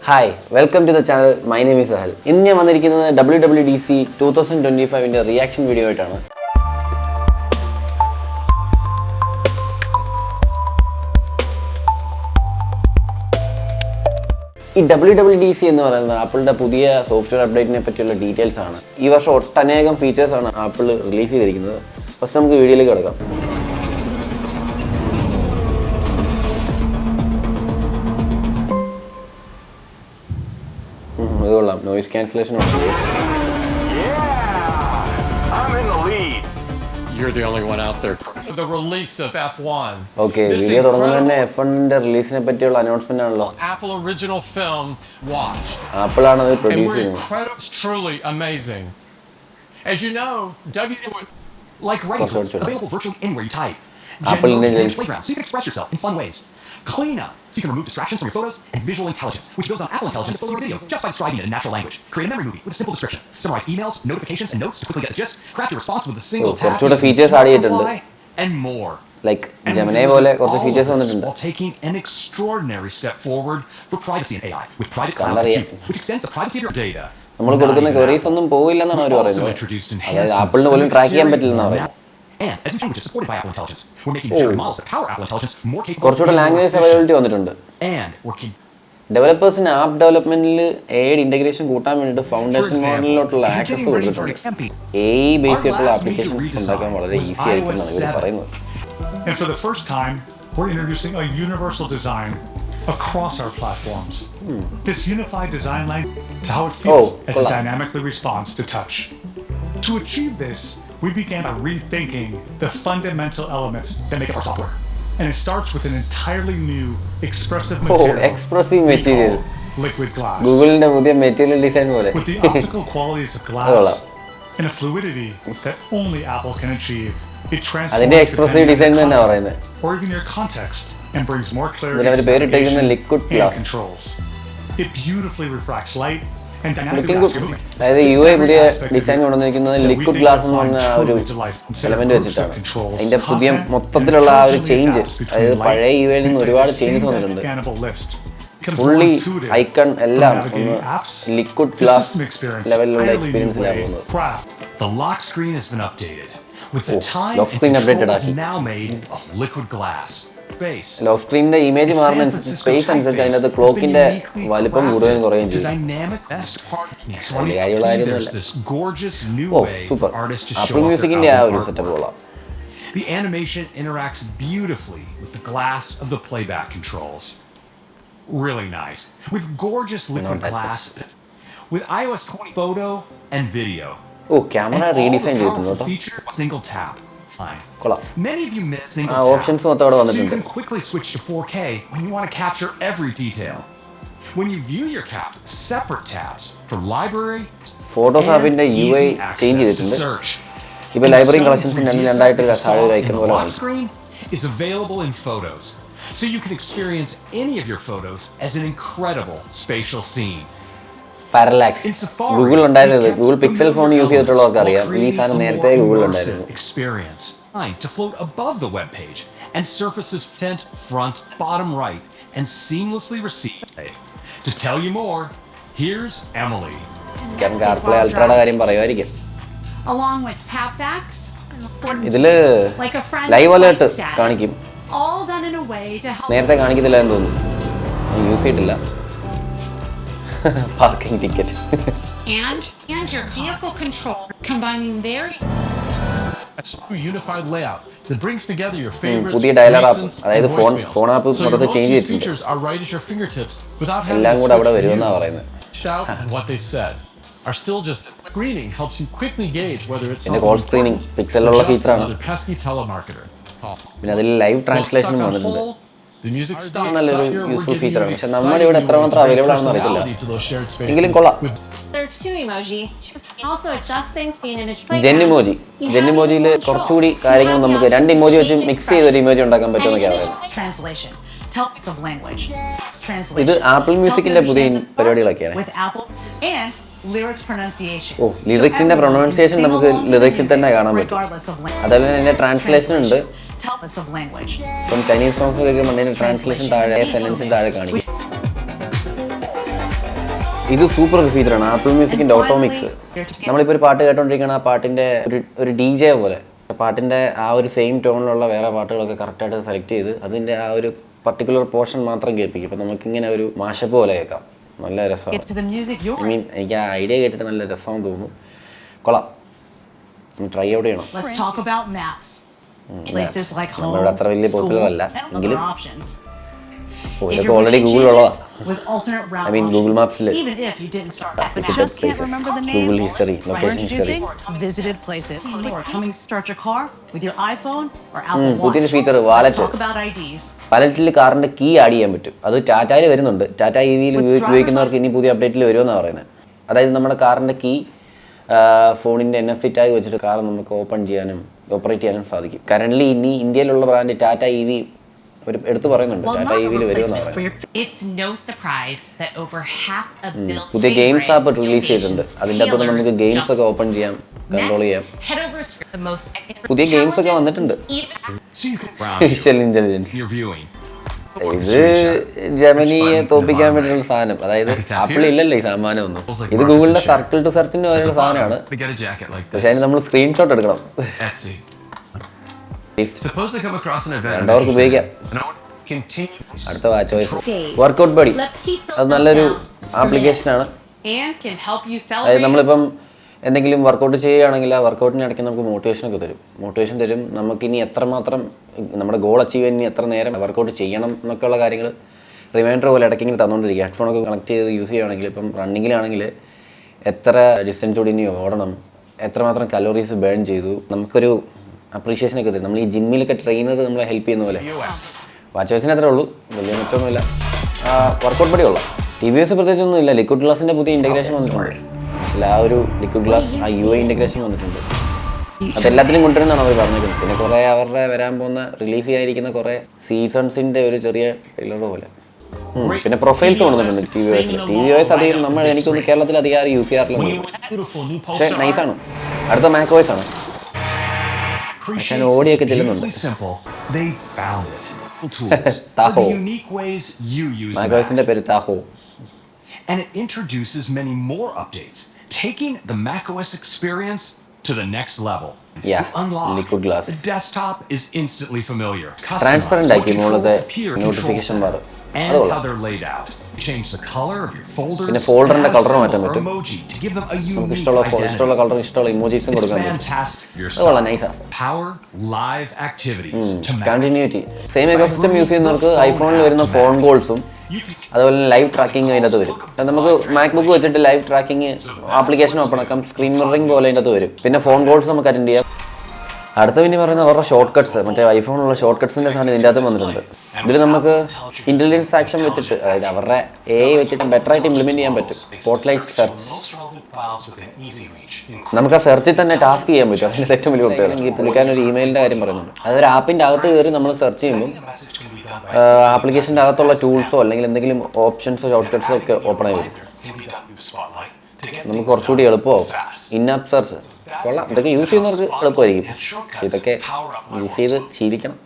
Hi welcome to the channel. My name is Sahal. ഇന്ന് ഞാൻ വന്നിരിക്കുന്നത് WWDC 2025 റിയാക്ഷൻ വീഡിയോ ആയിട്ടാണ്. ഈ WWDC എന്ന് പറയുന്നത് ആപ്പിളിൻ്റെ പുതിയ സോഫ്റ്റ്വെയർ അപ്ഡേറ്റിനെ പറ്റിയുള്ള ഡീറ്റെയിൽസ് ആണ്. ഈ വർഷം ഒട്ടനേകം ഫീച്ചേഴ്സാണ് ആപ്പിൾ റിലീസ് ചെയ്തിരിക്കുന്നത്. ഫസ്റ്റ് നമുക്ക് വീഡിയോയിലേക്ക് കിടക്കാം. ഇതുകൊള്ളാം, നോയിസ് ക്യാൻസലേഷൻ ഉണ്ട്. You're the only one out there. The release of F1. Okay, video തുടങ്ങുമ്പോൾ തന്നെ F1ന്റെ റിലീസിനെ പറ്റിയുള്ള അനൗൺസ്മെന്റ് ആണല്ലോ. Apple original film watch. Apple ആണ് ഇത് പ്രൊഡ്യൂസ് ചെയ്യുന്നത്. It's truly amazing. As you know, like writing tools available virtually anywhere you type. Apple Intelligence, playground, so you can express yourself in fun ways. Cleanup, so you can remove distractions from your photos, and visual intelligence, which builds on Apple Intelligence photos and videos just by describing it in natural language. Create a memory movie with a simple description. Summarize emails, notifications, and notes to quickly get the gist. Craft your response with a single tap. കുറച്ചുകൂടെ features add ചെയ്തിട്ടുണ്ട്. And more. Like Gemini പോലെ കുറച്ച് features വന്നിട്ടുണ്ട്. While taking an extraordinary step forward for privacy and AI with Private Cloud Compute, which extends the privacy of your data. നമ്മൾ കൊടുക്കുന്ന queries ഒന്നും പോവില്ലെന്നാണ് അവർ പറയുന്നത്. അതായത് ആപ്പിളിന് പോലും ട്രാക്ക് ചെയ്യാൻ പറ്റില്ലെന്നാണ് പറയുന്നത്. And as which is supported by Apple Intelligence, we're making general models that power Apple Intelligence more capable. കുറച്ചുകൂടെ language availability വന്നിട്ടുണ്ട്. And we're ഡെവലപ്പേഴ്സിന് ആപ്പ് ഡെവലപ്മെന്റിൽ AI ഇന്റഗ്രേഷൻ കൂട്ടാൻ വേണ്ടിയിട്ട് ഫൗണ്ടേഷൻ മോഡലിലോട്ടുള്ള ആക്സസ് കൊടുത്തിട്ടുണ്ട്. AI ബേസ് ചെയ്തിട്ടുള്ള ആപ്ലിക്കേഷൻസ് ഉണ്ടാക്കാൻ വളരെ ഈസി ആയിരിക്കും എന്നാണ് ഇവർ പറയുന്നത്. And for the first time, we're introducing a universal design across our platforms. This unified design line to how it feels as it dynamically responds to touch. To achieve this, we began by rethinking the fundamental elements that make up our software. And it starts with an entirely new expressive material. Expressive material. Liquid glass. ഗൂഗിളിന്റെ പുതിയ material design പോലെ. With the optical qualities of glass and a fluidity that only Apple can achieve. It transforms expressive design തന്നെ പറയുന്നത്. Or even your context and brings more clarity to navigation and controls. It beautifully refracts light and dynamically adapts to movement. അതായത് UI പുതിയ design കൊണ്ടുവന്നിരിക്കുന്നത് liquid glass എന്ന് പറഞ്ഞ ആ ഒരു element വെച്ചിട്ടാണ്. അതിന്റെ പുതിയ മൊത്തത്തിലുള്ള ആ ഒരു ചേഞ്ച്, അതായത് പഴയ UI നിന്ന് ഒരുപാട് ചേഞ്ചസ് വന്നിട്ടുണ്ട്. ഫുള്ളി ഐക്കൺ എല്ലാം ഒന്ന് ലിക്വിഡ് ഗ്ലാസ് ലെവലിലുള്ള എക്സ്പീരിയൻസിലാണ് പോകുന്നത്. The lock screen has been updated with the time lock screen updated is now made of liquid glass. Lock സ്ക്രീനിന്റെ ഇമേജ് മാറുന്നതനുസരിച്ച് സ്പേസ് അനുസരിച്ച് അതിനകത്ത് ക്ലോക്കിന്റെ വലിപ്പം കൂടുകയും കുറയുകയും ചെയ്യും. സൂപ്പർ. ആപ്പിൾ മ്യൂസിക്കിന്റെ ആ ഒരു സെറ്റപ്പ് കൊള്ളാം. The animation interacts beautifully with the glass of the playback controls. Really nice. With gorgeous liquid glass, with iOS 20 photo and video. Camera redesign ചെയ്തിട്ടുണ്ട്. Feature single tap. കൊള്ളാം. Many of you miss single options മൊത്തം അവിടെ tap, so you വന്നിട്ടുണ്ട്. can quickly switch to 4K when you want to capture every detail. When you view your caps, separate tabs for library. Photos ആപ്പിന്റെ UI change ചെയ്തിട്ടുണ്ട്. ഇപ്പോൾ library collections രണ്ടായിട്ട് താഴെ ഒരു icon പോലെ Lock screen is available in Photos, so you can experience any of your photos as an incredible spatial scene. Parallax Google ഉണ്ടായിരുന്നത്, Google pixel phone use ചെയ്തിട്ടുള്ളവർക്ക് അറിയാം. ഈ സാധനം നേരത്തെ ഗൂഗിൾ ഉണ്ടായിരുന്നു. Experience to float above the web page and surfaces front, bottom right, and seamlessly receive. To tell you more, here's Emily. CarPlay Ultra'യുടെ കാര്യം പറയുമായിരിക്കും. Along with tapbacks, ഇതില് live alert കാണിക്കും. all done in a way to help. നേരത്തെ കാണിക്കത്തില്ല എന്ന് തോന്നുന്നു, use ചെയ്തിട്ടില്ല. Parking ticket. and your vehicle control, combining very Unified layout that brings together your favorites, പുതിയ dialer app, recents, അതായത് and phone voicemails. App So your മൊത്തത്തിൽ most change used ചെയ്തിട്ടുണ്ട്. features are right at your fingertips without having എല്ലാം to കൂടെ അവിടെ switch വരുമെന്നാ views. പറയുന്നത്. Shout and what they said are still just screening helps you quickly gauge whether it's പിന്നെ call screening പിക്സലിലുള്ള just ഫീച്ചറാണ്. another pesky telemarketer. പിന്നെ അതിൽ live ട്രാൻസ്ലേഷനും വന്നിട്ടുണ്ട്. The music stops. നല്ലൊരു യൂസ്ഫുൾ ഫീച്ചറാണ്. പക്ഷെ നമ്മുടെ ഇവിടെ എത്രമാത്രം അവൈലബിൾ ആണെന്ന് അറിയത്തില്ല. എങ്കിലും കൊള്ളാം. there are two emoji. Also adjust things in image ജെന്നിമോജി. ജെന്നിമോജിയിൽ കുറച്ചുകൂടി കാര്യങ്ങൾ നമുക്ക് രണ്ട് ഇമോജി വെച്ച് മിക്സ് ചെയ്ത് ഒരു ഇമോജി ഉണ്ടാക്കാൻ പറ്റുമെന്നൊക്കെയാണ് പറയുന്നത്. Translation. Types of language. ഇത് ആപ്പിൾ മ്യൂസിക്കിന്റെ പുതിയ പരിപാടികളൊക്കെയാണ്. With Apple and lyrics pronunciation. ലിറിക്സിന്റെ പ്രൊണൗൺസിയേഷൻ നമുക്ക് ലിറിക്സിൽ തന്നെ കാണാൻ പറ്റും. Regardless of language. അതുപോലെ തന്നെ അതിന്റെ ട്രാൻസ്ലേഷൻ ഉണ്ട്. Types of language. ഇപ്പം ചൈനീസ് സോങ്സ് ഒക്കെ അതിന്റെ ട്രാൻസ്ലേഷൻ താഴെ സെന്റൻസിന് താഴെ കാണിക്കും. ഇത് സൂപ്പർ ഒരു ഫീച്ചറാണ് ആപ്പിൾ മ്യൂസിക്കിൻ്റെ ഓട്ടോമിക്സ്. നമ്മളിപ്പോൾ ഒരു പാട്ട് കേട്ടോണ്ടിരിക്കുകയാണ്, ആ പാട്ടിൻ്റെ ഒരു DJ പോലെ പാട്ടിൻ്റെ ആ ഒരു സെയിം ടോണിലുള്ള വേറെ പാട്ടുകളൊക്കെ കറക്റ്റായിട്ട് സെലക്ട് ചെയ്ത് അതിൻ്റെ ആ ഒരു പർട്ടിക്കുലർ പോർഷൻ മാത്രം കേൾപ്പിക്കും. അപ്പോൾ നമുക്കിങ്ങനെ ഒരു മാഷപ്പ് പോലെ കേൾക്കാം. നല്ല രസമാണ്. എനിക്ക് ആ ഐഡിയ കേട്ടിട്ട് നല്ല രസമാണെന്ന് തോന്നുന്നു. കൊള്ളാം, ട്രൈ ഔട്ട് ചെയ്യണം. നമ്മുടെ അത്ര വലിയ പോപ്പുലർ അല്ല എങ്കിലും ഇതൊക്കെ ഓൾറെഡി ഗൂഗിൾ ഉള്ളതാണ്. I mean Google Maps le Even if you didn't start that, visited just can't places, remember the name. Google history, Or location history. introducing visited places. Or coming to start your car with your iPhone or Apple Watch. പുതിയൊരു feature Let's wallet. talk about IDs. വാലറ്റിൽ കാറിന്റെ key add ചെയ്യാൻ പറ്റും. അത് ടാറ്റയിൽ വരുന്നുണ്ട്. ടാറ്റ EVയിൽ ഉപയോഗിക്കുന്നവർക്ക് ഇനി പുതിയ അപ്ഡേറ്റിൽ വരുമെന്നാണ് പറയുന്നത്. അതായത് നമ്മുടെ കാറിന്റെ കീ ഫോണിന്റെ NFC ടാഗ് വെച്ചിട്ട് കാർ നമുക്ക് ഓപ്പൺ ചെയ്യാനും ഓപ്പറേറ്റ് ചെയ്യാനും സാധിക്കും. കറന്റ് ഇനി ഇന്ത്യയിലുള്ള ബ്രാൻഡ് ടാറ്റ EV എടുത്തു പറയുന്നുണ്ട്, ടാറ്റ EVയിൽ വരുമെന്നാണ് പറയുന്നത്. It's no surprise that over half a Bill's പുതിയ ഗെയിംസ് ആപ്പ് favorite റിലീസ് ചെയ്തിട്ടുണ്ട്. അതിൻ്റെ അകത്ത് നമുക്ക് ഗെയിംസ് ഒക്കെ ഓപ്പൺ ചെയ്യാം, കൺട്രോൾ ചെയ്യാം. Head over to the most പുതിയ ഗെയിംസ് ഒക്കെ വന്നിട്ടുണ്ട്. So you can browse artificial intelligence. your viewing. ഇത് ജെമിനിയെ തോപ്പിക്കാൻ വേണ്ടിയുള്ള സാധനം. അതായത് ആപ്പിൾ ഇല്ലല്ലോ ഈ സാമാനം ഒന്നും. ഇത് ഗൂഗിളിന്റെ സർക്കിൾ ടു സെർച്ചിന് പോലുള്ള സാധനമാണ്. To get a jacket like പക്ഷെ this. അതിന് നമ്മൾ സ്ക്രീൻഷോട്ട് എടുക്കണം. Etsy. Suppose they come across an event. രണ്ടവർക്ക് ഉപയോഗിക്കാം. Continues. അടുത്ത വാച്ച് വോയിസ് വർക്കൗട്ട് ബഡി. അത് നല്ലൊരു ആപ്ലിക്കേഷനാണ്. and can help you അതായത് celebrate. നമ്മളിപ്പം എന്തെങ്കിലും വർക്കൗട്ട് ചെയ്യുകയാണെങ്കിൽ ആ വർക്കൗട്ടിന് ഇടയ്ക്ക് നമുക്ക് മോട്ടിവേഷനൊക്കെ തരും. മോട്ടിവേഷൻ തരും. നമുക്കിനി എത്രമാത്രം നമ്മുടെ ഗോൾ അച്ചീവ് ചെയ്യാൻ ഇനി എത്ര നേരം വർക്കൗട്ട് ചെയ്യണം എന്നൊക്കെയുള്ള കാര്യങ്ങൾ റിമൈൻഡർ പോലെ ഇടയ്ക്കിങ്ങനെ തന്നുകൊണ്ടിരിക്കുക. ഹെഡ്ഫോണൊക്കെ കണക്ട് ചെയ്ത് യൂസ് ചെയ്യുകയാണെങ്കിൽ ഇപ്പം റണ്ണിങ്ങിലാണെങ്കിൽ എത്ര ഡിസ്റ്റൻസ് കൂടി ഇനി ഓടണം, എത്രമാത്രം കലോറീസ് ബേൺ ചെയ്തു, നമുക്കൊരു അപ്രീഷിയേഷനൊക്കെ തരും. നമ്മൾ ഈ ജിമ്മിലൊക്കെ ട്രെയിനർ നമ്മളെ ഹെൽപ്പ് ചെയ്യുന്ന പോലെ. വാച്ച് വോയിസിന് അത്രേ ഉള്ളൂ, വലിയ മെച്ചമൊന്നുമില്ല. വർക്കൗട്ട് പടി ഉള്ളൂ. TVS പ്രത്യേകിച്ചൊന്നും ഇല്ല. ലിക്വിഡ് ഗ്ലാസിൻ്റെ പുതിയ ഇൻറ്റഗ്രേഷൻ വന്നിട്ടുണ്ട്. ആ ഒരു ലിക്വിഡ് ഗ്ലാസ് ആ UI ഇൻറ്റഗ്രേഷൻ വന്നിട്ടുണ്ട്. അതെല്ലാത്തിലും കൊണ്ടുവരുന്നതാണ് അവർ പറഞ്ഞിരിക്കുന്നത്. പിന്നെ കുറേ അവരുടെ വരാൻ പോകുന്ന റിലീസ് ചെയ്യാതിരിക്കുന്ന കുറേ സീസൺസിൻ്റെ ഒരു ചെറിയ ട്രെയിലർ പോലെ. പിന്നെ പ്രൊഫൈൽസ് കൊണ്ടുവന്നിട്ടുണ്ട് TVS. അധികം എനിക്കൊന്ന് കേരളത്തിൽ അധികം ആരും യൂസ് ചെയ്യാറില്ല. പക്ഷേ നൈസാണ്. അടുത്ത macOS ആണ്. പക്ഷേ ഓടിയൊക്കെ ചെല്ലുന്നുണ്ട്. They found it. Tools Tahoe. for the unique ways you use macOSന്റെ പേര് Tahoe. And it introduces many more updates, taking the macOS experience to the next level. Yeah, You unlock liquid glass. The desktop is instantly familiar. Transparent Customize ആക്കി what മുകളിലത്തെ controls appear, notification control bar. center, and അതുകൊള്ളാം. how they're laid out. Change the color of your folders. പിന്നെ ഫോൾഡറിന്റെ and add a colour മാറ്റാൻ symbol or പറ്റും. emoji to give them a നമുക്ക് unique ഇഷ്ടമുള്ള identity. കളറും ഇഷ്ടമുള്ള ഇമോജീസും It's കൊടുക്കാൻ പറ്റും. fantastic. Your അത് കൊള്ളാം, style. നൈസാണ്. Power live activities to Mac. Continuity. Same ecosystem use ചെയ്യുന്നവർക്ക് ഐഫോണിൽ വരുന്ന ഫോൺ കോൾസും അതുപോലെ ലൈവ് ട്രാക്കിംഗ് അതിൻ്റെ അകത്ത് വരും. നമുക്ക് മാക്ബുക്ക് വെച്ചിട്ട് ലൈവ് ട്രാക്കിംഗ് ആപ്ലിക്കേഷൻ ഓപ്പൺ ആക്കാം. സ്ക്രീൻ മിററിംഗ് പോലെ അതിൻ്റെ അകത്ത് വരും. പിന്നെ ഫോൺ കോൾസ് നമുക്ക് അറ്റൻഡ് ചെയ്യാം. അടുത്ത പിന്നെ പറയുന്ന അവരുടെ ഷോർട്ട് കട്ട്സ്, മറ്റേ ഐഫോണിലുള്ള ഷോർട്ട് കട്ട്സിൻ്റെ സാധനം ഇതിൻ്റെ അകത്ത് വന്നിട്ടുണ്ട്. ഇതിൽ നമുക്ക് ഇൻ്റലിജൻസ് ആക്ഷൻ വെച്ചിട്ട്, അതായത് അവരുടെ AI വെച്ചിട്ട് ബെറ്റർ ആയിട്ട് ഇംപ്ലിമെൻറ്റ് ചെയ്യാൻ പറ്റും. സ്പോട്ട്ലൈറ്റ് സെർച്ച്, നമുക്ക് ആ സെർച്ചിൽ തന്നെ ടാസ്ക് ചെയ്യാൻ പറ്റും. അതിൻ്റെ ഏറ്റവും വലിയ പ്രത്യേകത. ഈ പുള്ളിക്കാരൻ ഒരു ഇമെയിലിൻ്റെ കാര്യം പറയുന്നുണ്ട്. അതൊരു ആപ്പിൻ്റെ അകത്ത് കയറി നമ്മൾ സെർച്ച് ചെയ്യുമ്പോൾ ആപ്ലിക്കേഷൻ്റെ അകത്തുള്ള ടൂൾസോ അല്ലെങ്കിൽ എന്തെങ്കിലും ഓപ്ഷൻസോ ഷോർട്ട് കട്ട്സോ ഒക്കെ ഓപ്പൺ ആയി വരും. നമുക്ക് കുറച്ചുകൂടി എളുപ്പമാവും. ഇൻ-ആപ്പ് സെർച്ച് കൊള്ളാം. ഇതൊക്കെ യൂസ് ചെയ്യുന്നവർക്ക് എളുപ്പമായിരിക്കും. പക്ഷേ ഇതൊക്കെ യൂസ് ചെയ്ത് ശീലിക്കണം.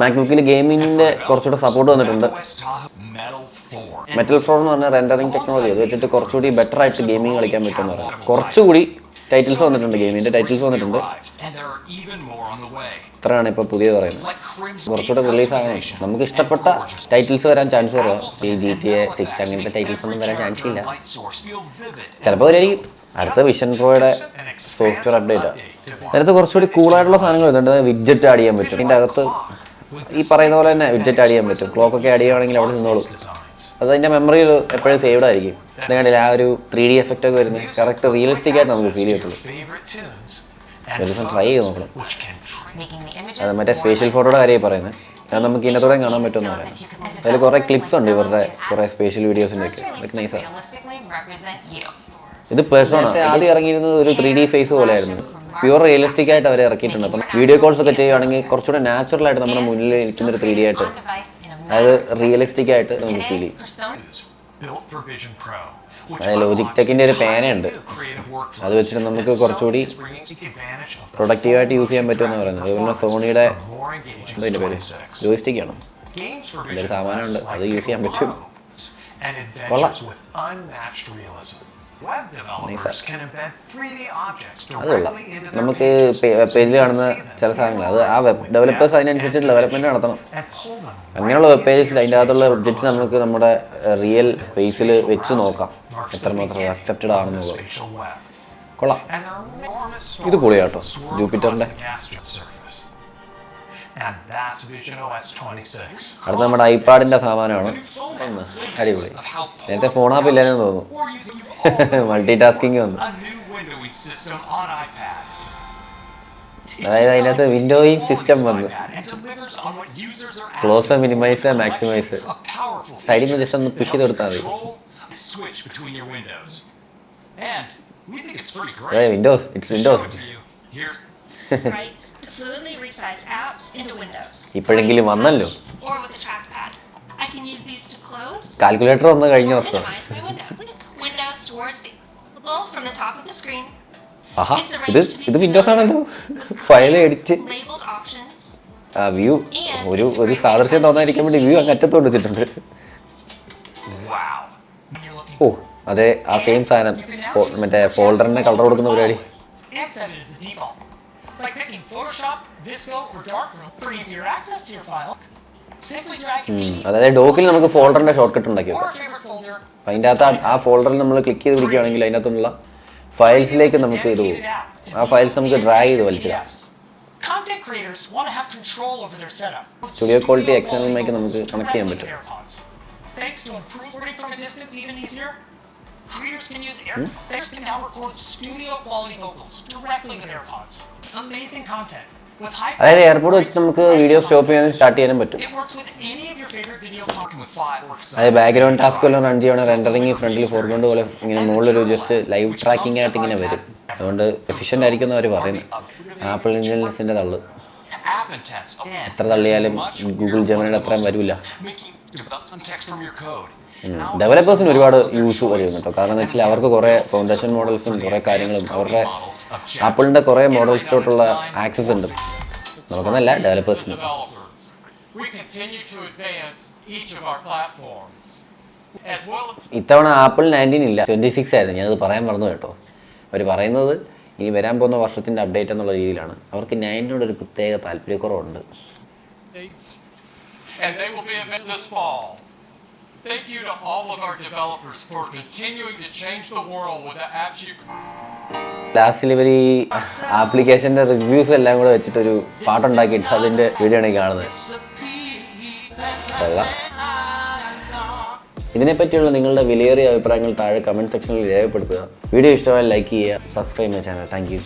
മാക്ബുക്കിൽ ഗെയിമിങ്ങിൻ്റെ കുറച്ചുകൂടെ സപ്പോർട്ട് വന്നിട്ടുണ്ട്. മെറ്റൽ ഫ്ലോർ എന്ന് പറഞ്ഞ റെൻഡറിങ് ടെക്നോളജി, അത് വെച്ചിട്ട് കുറച്ചുകൂടി ബെറ്റർ ആയിട്ട് ഗെയിമിങ് കളിക്കാൻ പറ്റുമെന്ന് പറയാം. കുറച്ചുകൂടി ടൈറ്റിൽസ് വന്നിട്ടുണ്ട്, ഗെയിമിൻ്റെ ടൈറ്റിൽസ് വന്നിട്ടുണ്ട്. ഇത്രയാണ് ഇപ്പോൾ പുതിയത് പറയുന്നത്. കുറച്ചുകൂടെ റിലീസ് ആകണം. നമുക്ക് ഇഷ്ടപ്പെട്ട ടൈറ്റിൽസ് വരാൻ ചാൻസ് കുറവാണ്. ഈ GTA 6 അങ്ങനത്തെ ടൈറ്റിൽസ് ഒന്നും വരാൻ ചാൻസ് ഇല്ല. ചിലപ്പോൾ വരായിരിക്കും. അടുത്ത വിഷൻ പ്രോയുടെ സോഫ്റ്റ്വെയർ അപ്ഡേറ്റാണ്. അതിനകത്ത് കുറച്ചുകൂടി കൂളായിട്ടുള്ള സാധനങ്ങൾ വരുന്നുണ്ട്. വിഡ്ജറ്റ് ആഡ് ചെയ്യാൻ പറ്റും. ഇതിൻ്റെ അകത്ത് ഈ പറയുന്ന പോലെ തന്നെ വിഡ്ജറ്റ് ആഡ് ചെയ്യാൻ പറ്റും. ക്ലോക്കൊക്കെ ആഡ് ചെയ്യുകയാണെങ്കിൽ അവിടെ നിന്നോളൂ. അത് അതിൻ്റെ മെമ്മറിയിൽ എപ്പോഴും സേവ്ഡ് ആയിരിക്കും. അത് കണ്ടില്ല, ആ ഒരു 3D എഫക്റ്റ് ഒക്കെ വരുന്നത് കറക്റ്റ് റിയലിസ്റ്റിക് ആയിട്ട് നമുക്ക് ഫീൽ ചെയ്യത്തുള്ളൂ. ഒരു ദിവസം ട്രൈ ചെയ്ത് നോക്കണം. അത് മറ്റേ സ്പേഷ്യൽ ഫോട്ടോയുടെ കാര്യമായി പറയുന്നത്. അത് നമുക്ക് ഇതിനകത്തോടെ കാണാൻ പറ്റുമെന്ന് പറയാം. അതിൽ കുറേ ക്ലിപ്സ് ഉണ്ട് ഇവരുടെ കുറേ സ്പെഷ്യൽ വീഡിയോസിൻ്റെ ഒക്കെ. അതൊക്കെ നൈസാണ്. ഇത് പേഴ്സോണ ആദ്യം ഇറങ്ങിയിരുന്നത് ഒരു 3D ഫേസ് പോലെ ആയിരുന്നു. പ്യൂർ റിയലിസ്റ്റിക് ആയിട്ട് അവർ ഇറക്കിയിട്ടുണ്ട്. അപ്പം വീഡിയോ കോൾസ് ഒക്കെ ചെയ്യുകയാണെങ്കിൽ കുറച്ചുകൂടെ നാച്ചുറൽ ആയിട്ട് നമ്മുടെ മുന്നിൽ ഇരിക്കുന്നൊരു 3D ആയിട്ട്, അതായത് റിയലിസ്റ്റിക് ആയിട്ട് നമുക്ക് ഫീൽ ചെയ്യും. അതായത് ലോജിക് ടെക്കിൻ്റെ ഒരു പേനയുണ്ട്. അത് വെച്ചിട്ട് നമുക്ക് കുറച്ചുകൂടി പ്രൊഡക്റ്റീവായിട്ട് യൂസ് ചെയ്യാൻ പറ്റുമെന്ന് പറയുന്നത്. അതുപോലെ സോണിയുടെ എന്താ പേര്, ജോയിസ്റ്റിക്കാണ്. എന്തൊരു സാമാനമുണ്ട്, അത് യൂസ് ചെയ്യാൻ പറ്റും. and adventures with unmatched realism. Web developers can embed 3D objects directly into their നമുക്ക് pages പേജിൽ കാണുന്ന ചില സാധനങ്ങൾ അത് ആ വെബ് ഡെവലപ്പേഴ്സ് അതിനനുസരിച്ച് ഡെവലപ്മെന്റ് നടത്തണം. and pull them. അങ്ങനെയുള്ള വെബ് പേജസിൽ അതിൻ്റെ അകത്തുള്ള ഒബ്ജക്ട്സ് നമുക്ക് നമ്മുടെ റിയൽ സ്പേസിൽ വെച്ച് നോക്കാം എത്രമാത്രം അക്സെപ്റ്റഡ് ആണെന്നുള്ളത്. Spatial web. കൊള്ളാം. And enormous ഇത് പൊളിയാട്ടോ swirl ജൂപ്പിറ്ററിന്റെ. across the gas surface. And that's visionOS 26. അടുത്ത നമ്മുടെ ഐപാഡിന്റെ സാമാനമാണ്. അടിപൊളി. നേരത്തെ ഫോൺ ആപ്പ് ഇല്ലാന്ന് തോന്നുന്നു. Or using മൾട്ടി ടാസ്കിങ് വന്നു. a new windowing system on iPad. അതായത് അതിനകത്ത് വിൻഡോയിങ് സിസ്റ്റം വന്നു. And delivers on what users are close asking. Minimize maximize A powerful സൈഡിൽ നിന്ന് ജസ്റ്റ് ഒന്ന് പുഷ് ചെയ്ത് കൊടുത്താൽ മതി. control switch between your windows. And we think it's pretty great. അതായത് Windows it's Windows. Show it to you. Here's Right? To fluidly resize apps into windows. ഇപ്പോഴെങ്കിലും വന്നല്ലോ. Or with a trackpad. I can use these to close calculator വന്ന് കഴിഞ്ഞ or വർഷം. minimize my window. Windows towards the from the top of the screen. Aaha It's ഇത് arranged to be ഇത് Windows ആണല്ലോ. File edit labeled options. View ഒരു സാദൃശ്യം തോന്നാതിരിക്കാൻ വേണ്ടി view അങ്ങ് അറ്റത്തോട്ട് വെച്ചിട്ടുണ്ട്. wow. When you're looking ഓ അതെ ആ സെയിം സാധനം മറ്റേ ഫോൾഡറിന്റെ കളർ കൊടുക്കുന്ന പരിപാടി. and set it as a default. Like picking Photoshop, Visco, or Darkroom for easier access to your file, simply drag any അതായത് ഡോക്കിൽ നമുക്ക് ഫോൾഡറിന്റെ ഷോർട്ട് കട്ട് ഉണ്ടാക്കി or വെക്കാം. a favorite folder. അപ്പം അതിൻ്റെ അകത്ത് ആ ഫോൾഡറിൽ നമ്മൾ ക്ലിക്ക് ചെയ്ത് പിടിക്കുകയാണെങ്കിൽ അതിനകത്തുള്ള ഫയൽസിലേക്ക് നമുക്ക് ഇത് പോകും. ആ ഫയൽസ് നമുക്ക് ഡ്രാഗ് ചെയ്ത് വലിച്ചിടാം. PDFs. Content creators want to have control over their setup. Studio quality external നമുക്ക് കണക്ട് ചെയ്യാൻ പറ്റും. AirPods. Thanks to improved recording from a distance even easier, creators can use creators can now record studio quality vocals directly with AirPods. Amazing content with high. അതായത് airport വെച്ച് നമുക്ക് video stop ചെയ്യാനും start ചെയ്യാനും പറ്റും. It works with any of your favorite video Working with fireworks. അതായത് background task വല്ലതും run ചെയ്യണം rendering ഫ്രണ്ടിൽ ഫോർഗ്രൗണ്ട് പോലെ ഇങ്ങനെ മുകളിലൊരു ജസ്റ്റ് ലൈവ് ട്രാക്കിംഗ് ആയിട്ട് ഇങ്ങനെ വരും. അതുകൊണ്ട് എഫിഷ്യൻ്റ് ആയിരിക്കും എന്ന് അവർ പറയുന്നത്. ആപ്പിൾ ഇൻ്റലിജൻസിൻ്റെ തള്ളു App intents. Again, എത്ര തള്ളിയാലും ഗൂഗിൾ ജെമിനിയുടെ അത്രയും വരില്ല. making text from your code. ഡെവലപ്പേഴ്സിന് ഒരുപാട് യൂസ് വരും കേട്ടോ. കാരണം എന്ന് വെച്ചാൽ അവർക്ക് കുറേ ഫൗണ്ടേഷൻ മോഡൽസും കുറേ കാര്യങ്ങളും അവരുടെ ആപ്പിളിൻ്റെ കുറേ മോഡൽസിലോട്ടുള്ള ആക്സസ് ഉണ്ട്. നമുക്കെന്നല്ല ഡെവലപ്പേഴ്സിന്. Developers. We continue to advance each of our platforms. As well as ഇത്തവണ ആപ്പിൾ 19 ഇല്ല 26 ആയിരുന്നു. ഞാനത് പറയാൻ മറന്നു കേട്ടോ. അവർ പറയുന്നത് ഇനി വരാൻ പോകുന്ന വർഷത്തിൻ്റെ അപ്ഡേറ്റ് എന്നുള്ള രീതിയിലാണ്. അവർക്ക് 9നോട് ഒരു പ്രത്യേക താല്പര്യക്കുറവുണ്ട്. and they will be available this fall. Thank you to all of our developers for continuing to change the world with the apps you. ലാസ്റ്റിൽ ഇവർ ഈ ആപ്ലിക്കേഷൻ്റെ റിവ്യൂസ് എല്ലാം കൂടെ വെച്ചിട്ടൊരു പാട്ടുണ്ടാക്കിയിട്ട് അതിൻ്റെ വീഡിയോ ആണ് ഈ കാണുന്നത്. കൊള്ളാം. ഇതിനെപ്പറ്റിയുള്ള നിങ്ങളുടെ വിലയേറിയ അഭിപ്രായങ്ങൾ താഴെ കമൻറ്റ് സെക്ഷനിൽ രേഖപ്പെടുത്തുക. വീഡിയോ ഇഷ്ടമായാൽ ലൈക്ക് ചെയ്യുക, സബ്സ്ക്രൈബ് ചെയ്യുക ചാനൽ. Thank you.